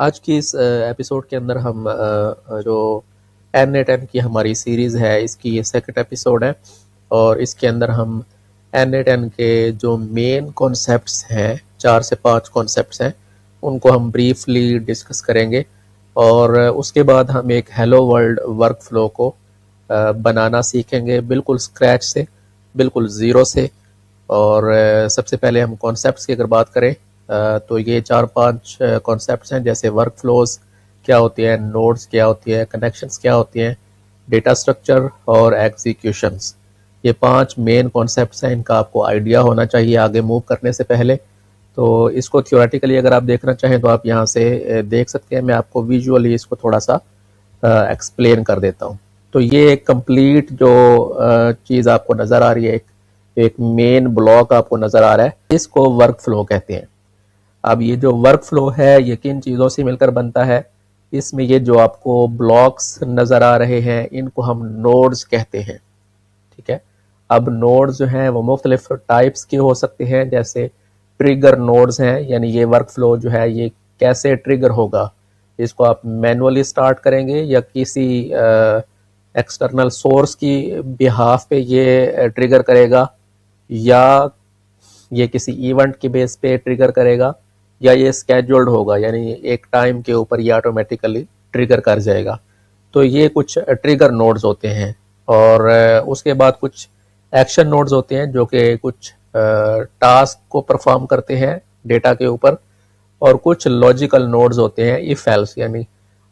आज की इस एपिसोड के अंदर हम जो N8N की हमारी सीरीज़ है इसकी ये सेकंड एपिसोड है और इसके अंदर हम N8N के जो मेन कॉन्सेप्ट्स हैं 4 से 5 कॉन्सेप्ट्स हैं उनको हम ब्रीफली डिस्कस करेंगे और उसके बाद हम एक हेलो वर्ल्ड वर्क फ्लो को बनाना सीखेंगे बिल्कुल स्क्रैच से, बिल्कुल ज़ीरो से। और सबसे पहले हम कॉन्सेप्ट्स की अगर बात करें तो ये 4-5 कॉन्सेप्ट्स हैं, जैसे वर्क फ्लोज क्या होती है, नोड्स क्या होती है, कनेक्शंस क्या होती हैं, डेटा स्ट्रक्चर और एग्जीक्यूशंस। ये 5 मेन कॉन्सेप्ट्स हैं, इनका आपको आइडिया होना चाहिए आगे मूव करने से पहले। तो इसको थियोरेटिकली अगर आप देखना चाहें तो आप यहाँ से देख सकते हैं। मैं आपको विजुअली इसको थोड़ा सा एक्सप्लेन कर देता हूँ। तो ये एक कंप्लीट जो चीज़ आपको नज़र आ रही है, एक मेन ब्लॉक आपको नज़र आ रहा है, इसको वर्क फ्लो कहते हैं। अब ये जो वर्क फ्लो है ये किन चीज़ों से मिलकर बनता है, इसमें ये जो आपको ब्लॉक्स नज़र आ रहे हैं इनको हम नोड्स कहते हैं। ठीक है, अब नोड्स जो हैं वो मुख्तलिफ टाइप्स के हो सकते हैं, जैसे ट्रिगर नोड्स हैं, यानी ये वर्क फ्लो जो है ये कैसे ट्रिगर होगा, इसको आप मैनुअली स्टार्ट करेंगे या किसी एक्सटर्नल सोर्स की बिहाफ पे ये ट्रिगर करेगा, या ये किसी इवेंट के बेस पे ट्रिगर करेगा, या ये स्केड्यूल्ड होगा, यानी एक टाइम के ऊपर ये ऑटोमेटिकली ट्रिगर कर जाएगा। तो ये कुछ ट्रिगर नोड्स होते हैं। और उसके बाद कुछ एक्शन नोड्स होते हैं जो कि कुछ टास्क को परफॉर्म करते हैं डेटा के ऊपर, और कुछ लॉजिकल नोड्स होते हैं इफ एल्स, यानी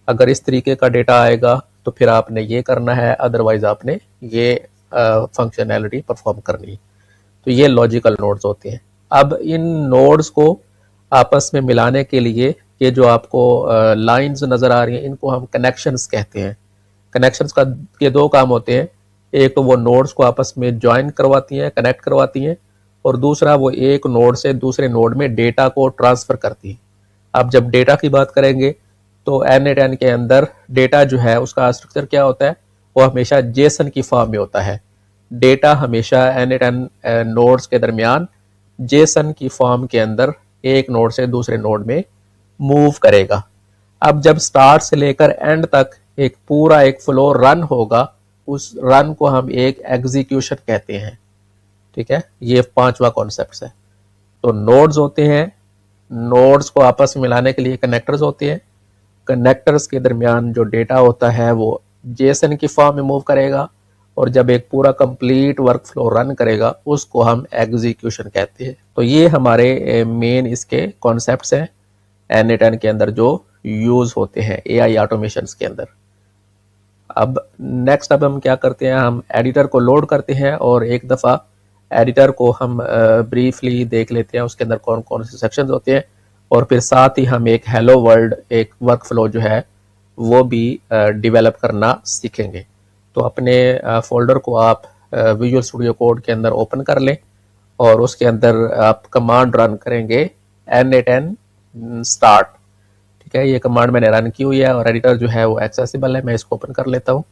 अगर इस तरीके का डेटा आएगा तो फिर आपने ये करना है, अदरवाइज आपने ये फंक्शनैलिटी परफॉर्म करनी है। तो ये लॉजिकल नोड्स होते हैं। अब इन नोड्स को आपस में मिलाने के लिए ये जो आपको लाइंस नज़र आ रही हैं इनको हम कनेक्शंस कहते हैं। कनेक्शंस का के 2 काम होते हैं, एक तो वो नोड्स को आपस में ज्वाइन करवाती हैं, कनेक्ट करवाती हैं, और दूसरा वो एक नोड से दूसरे नोड में डेटा को ट्रांसफ़र करती है। अब जब डेटा की बात करेंगे तो N8N के अंदर डेटा जो है उसका स्ट्रक्चर क्या होता है, वो हमेशा जेसन की फॉर्म में होता है। डेटा हमेशा N8N नोड्स के दरमियान जेसन की फॉर्म के अंदर एक नोड से दूसरे नोड में मूव करेगा। अब जब स्टार्ट से लेकर एंड तक एक पूरा एक फ्लो रन होगा, उस रन को हम एक एग्जीक्यूशन कहते हैं। ठीक है, ये 5वां कॉन्सेप्ट है। तो नोड्स होते हैं, नोड्स को आपस में मिलाने के लिए कनेक्टर्स होते हैं, कनेक्टर्स के दरमियान जो डेटा होता है वो जेसन की फॉर्म में मूव करेगा, और जब एक पूरा कंप्लीट वर्क फ्लो रन करेगा उसको हम एग्जीक्यूशन कहते हैं। तो ये हमारे मेन इसके कॉन्सेप्ट्स हैं N8N के अंदर जो यूज होते हैं AI ऑटोमेशंस के अंदर। अब नेक्स्ट अब हम क्या करते हैं, हम एडिटर को लोड करते हैं और एक दफ़ा एडिटर को हम ब्रीफली देख लेते हैं उसके अंदर कौन कौन से सेक्शंस होते हैं, और फिर साथ ही हम एक हेलो वर्ल्ड एक वर्क फ्लो जो है वो भी डेवलप करना सीखेंगे। तो अपने फोल्डर को आप विजुअल स्टूडियो कोड के अंदर ओपन कर लें और उसके अंदर आप कमांड रन करेंगे N8N स्टार्ट। ठीक है, ये कमांड मैंने रन की हुई है और एडिटर जो है वो एक्सेसिबल है। मैं इसको ओपन कर लेता हूँ।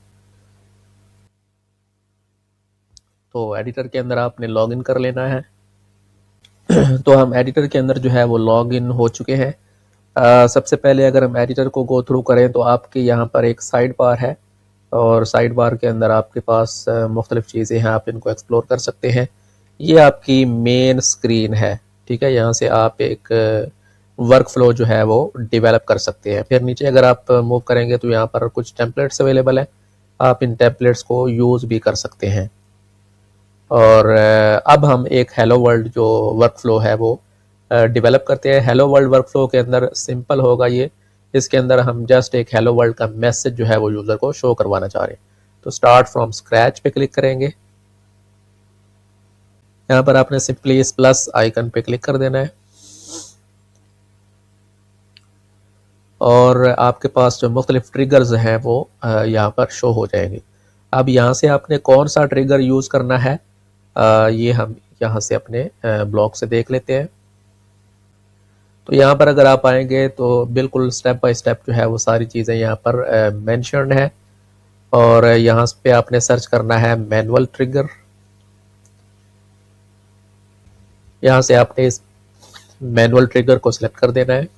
तो एडिटर के अंदर आपने लॉग इन कर लेना है। तो हम एडिटर के अंदर जो है वो लॉग इन हो चुके हैं। सबसे पहले अगर हम एडिटर को गो थ्रू करें तो आपके यहाँ पर एक साइड बार है, और साइड बार के अंदर आपके पास मुख्तलिफ चीज़ें हैं, आप इनको एक्सप्लोर कर सकते हैं। ये आपकी मेन स्क्रीन है। ठीक है, यहाँ से आप एक वर्क फ्लो जो है वो डेवलप कर सकते हैं। फिर नीचे अगर आप मूव करेंगे तो यहाँ पर कुछ टेम्पलेट्स अवेलेबल हैं, आप इन टेम्पलेट्स को यूज़ भी कर सकते हैं। और अब हम एक हेलो वर्ल्ड जो वर्क फ्लो है वो डेवलप करते हैं। हेलो वर्ल्ड वर्क फ्लो के अंदर सिंपल होगा ये, इसके अंदर हम जस्ट एक हेलो वर्ल्ड का मैसेज जो है वो यूज़र को शो करवाना चाह रहे हैं। तो स्टार्ट फ्रॉम स्क्रैच पे क्लिक करेंगे। यहाँ पर आपने सिंपली इस प्लस आइकन पे क्लिक कर देना है और आपके पास जो मुख्तलिफ ट्रिगर्स हैं वो यहाँ पर शो हो जाएंगे। अब यहाँ से आपने कौन सा ट्रिगर यूज़ करना है ये हम यहाँ से अपने ब्लॉक से देख लेते हैं। तो यहाँ पर अगर आप आएंगे तो बिल्कुल स्टेप बाय स्टेप जो है वो सारी चीज़ें यहाँ पर मेंशन्ड है, और यहाँ पे आपने सर्च करना है मैनुअल ट्रिगर। यहाँ से आपने इस मैनुअल ट्रिगर को सिलेक्ट कर देना है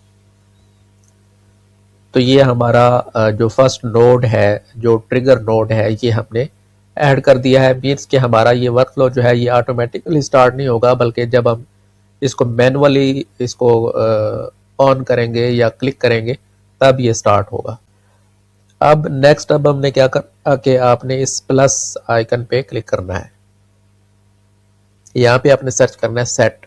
तो ये हमारा जो फर्स्ट नोड है, जो ट्रिगर नोड है, ये हमने ऐड कर दिया है। मीन्स कि हमारा ये वर्क फ्लो जो है ये ऑटोमेटिकली स्टार्ट नहीं होगा, बल्कि जब हम इसको मैनुअली इसको ऑन करेंगे या क्लिक करेंगे तब ये स्टार्ट होगा। अब नेक्स्ट अब हमने क्या करना कि आपने इस प्लस आइकन पे क्लिक करना है। यहाँ पे आपने सर्च करना है सेट।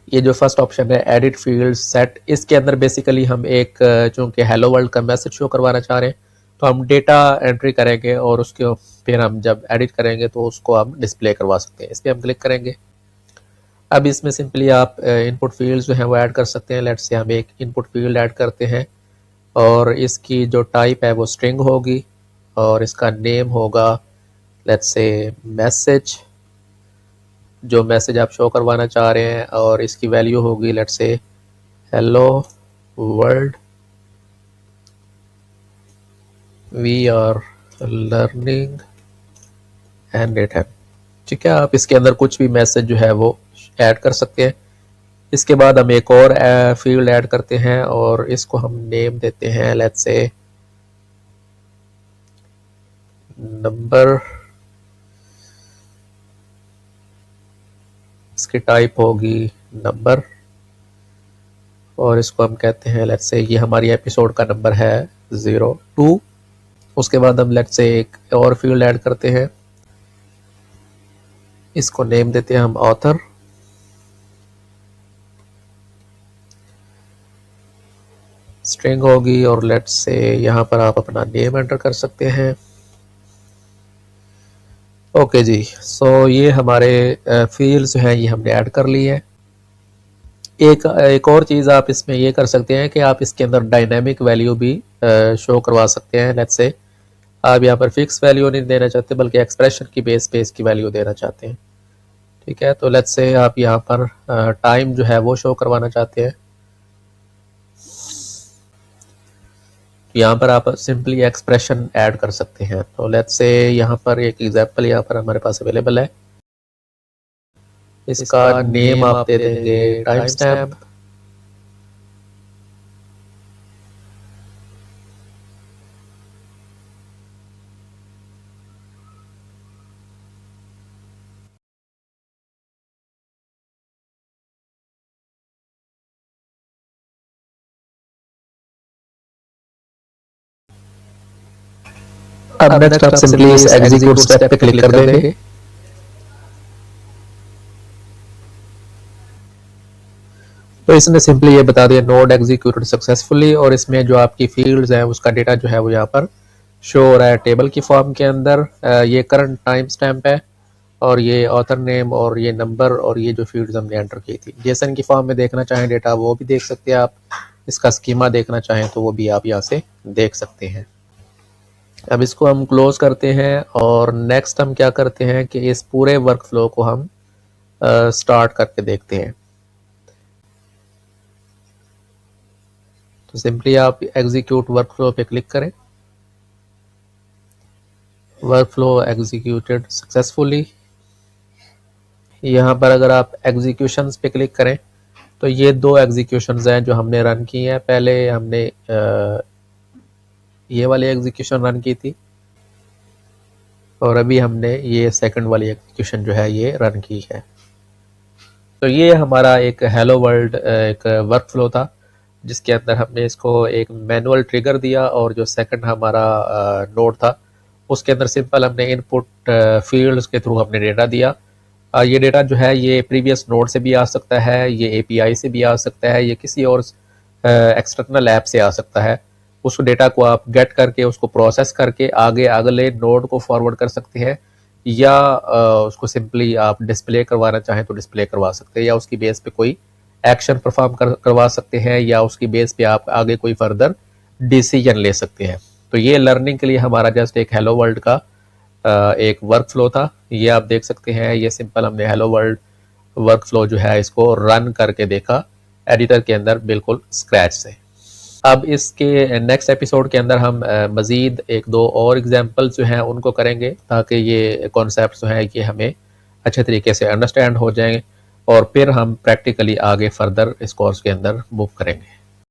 ये जो फर्स्ट ऑप्शन है एडिट फील्ड सेट, इसके अंदर बेसिकली हम एक चूंकि हेलो वर्ल्ड का मैसेज शो करवाना चाह रहे हैं तो हम डेटा एंट्री करेंगे और उसके फिर हम जब एडिट करेंगे तो उसको हम डिस्प्ले करवा सकते हैं। इस पर हम क्लिक करेंगे। अब इसमें सिंपली आप इनपुट फील्ड जो है वो ऐड कर सकते हैं। लेट्स से हम एक इनपुट फील्ड ऐड करते हैं और इसकी जो टाइप है वो स्ट्रिंग होगी और इसका नेम होगा लेट्स से मैसेज, जो मैसेज आप शो करवाना चाह रहे हैं, और इसकी वैल्यू होगी लेट्स से hello world we are learning handwritten. ठीक है, आप इसके अंदर कुछ भी मैसेज जो है वो ऐड कर सकते हैं। इसके बाद हम एक और फील्ड ऐड करते हैं और इसको हम नेम देते हैं लेट्स से नंबर। इसकी टाइप होगी नंबर और इसको हम कहते हैं लेट्स से ये हमारी एपिसोड का नंबर है 02। उसके बाद हम लेट्स से एक और फील्ड ऐड करते हैं, इसको नेम देते हैं हम ऑथर। स्ट्रिंग होगी और लेट्स से यहाँ पर आप अपना नेम एंटर कर सकते हैं। ओके जी, सो ये हमारे फील्ड्स जो हैं ये हमने ऐड कर ली है। एक और चीज़ आप इसमें ये कर सकते हैं कि आप इसके अंदर डायनेमिक वैल्यू भी शो करवा सकते हैं। लेट्स से आप यहाँ पर फिक्स वैल्यू नहीं देना चाहते बल्कि एक्सप्रेशन की बेस पे इसकी वैल्यू देना चाहते हैं। ठीक है, तो लेट्स से आप यहाँ पर टाइम जो है वो शो करवाना चाहते हैं। यहाँ पर आप सिंपली एक्सप्रेशन ऐड कर सकते हैं। तो लेट्स से यहाँ पर एक एग्जांपल यहाँ पर हमारे पास अवेलेबल है, इसका नेम आप दे देंगे टाइम स्टैम्प। अब नेक्स्ट आप सिंपली इस एग्जीक्यूट स्टेप पे क्लिक कर देंगे। तो इसने सिंपली ये बता दिया नोड एग्जीक्यूटेड सक्सेसफुली, और इसमें जो आपकी फील्ड्स हैं उसका डेटा जो है वो यहाँ पर शो हो रहा है टेबल की फॉर्म के अंदर। ये करंट टाइम स्टैम्प है और ये ऑथर नेम और ये नंबर और ये जो फील्ड्स हमने एंटर की थी। जेसन की फॉर्म में देखना चाहें डेटा वो भी देख सकते हैं आप, इसका स्कीमा देखना चाहें तो वो भी आप यहाँ से देख सकते हैं। अब इसको हम क्लोज करते हैं और नेक्स्ट हम क्या करते हैं कि इस पूरे वर्क फ्लो को हम स्टार्ट करके देखते हैं। तो सिंपली आप एग्जीक्यूट वर्क फ्लो पे क्लिक करें। Work flow executed successfully. यहाँ पर अगर आप एग्जीक्यूशंस पे क्लिक करें तो ये 2 एग्जीक्यूशंस हैं जो हमने रन की हैं। पहले हमने ये वाली एग्जीक्यूशन रन की थी और अभी हमने ये सेकंड वाली एग्जीक्यूशन जो है ये रन की है। तो ये हमारा एक हेलो वर्ल्ड एक वर्क फ्लो था जिसके अंदर हमने इसको एक मैनुअल ट्रिगर दिया और जो सेकंड हमारा नोड था उसके अंदर सिंपल हमने इनपुट फील्ड्स के थ्रू हमने डेटा दिया। ये डेटा जो है ये प्रीवियस नोड से भी आ सकता है, ये एपीआई से भी आ सकता है, ये किसी और एक्सटर्नल ऐप से आ सकता है। उस डेटा को आप गेट करके उसको प्रोसेस करके आगे अगले नोड को फॉरवर्ड कर सकते हैं या उसको सिंपली आप डिस्प्ले करवाना चाहें तो डिस्प्ले करवा सकते हैं या उसकी बेस पे कोई एक्शन परफॉर्म करवा सकते हैं या उसकी बेस पे आप आगे कोई फर्दर डिसीजन ले सकते हैं। तो ये लर्निंग के लिए हमारा जस्ट एक हेलो वर्ल्ड का एक वर्क फ्लो था। ये आप देख सकते हैं, ये सिंपल हमने हेलो वर्ल्ड वर्क फ्लो जो है इसको रन करके देखा एडिटर के अंदर बिल्कुल स्क्रैच से। अब इसके नेक्स्ट एपिसोड के अंदर हम मज़ीद 1-2 और एग्जांपल जो हैं उनको करेंगे ताकि ये कॉन्सेप्ट जो है ये हमें अच्छे तरीके से अंडरस्टैंड हो जाएंगे और फिर हम प्रैक्टिकली आगे फर्दर इस कोर्स के अंदर मूव करेंगे।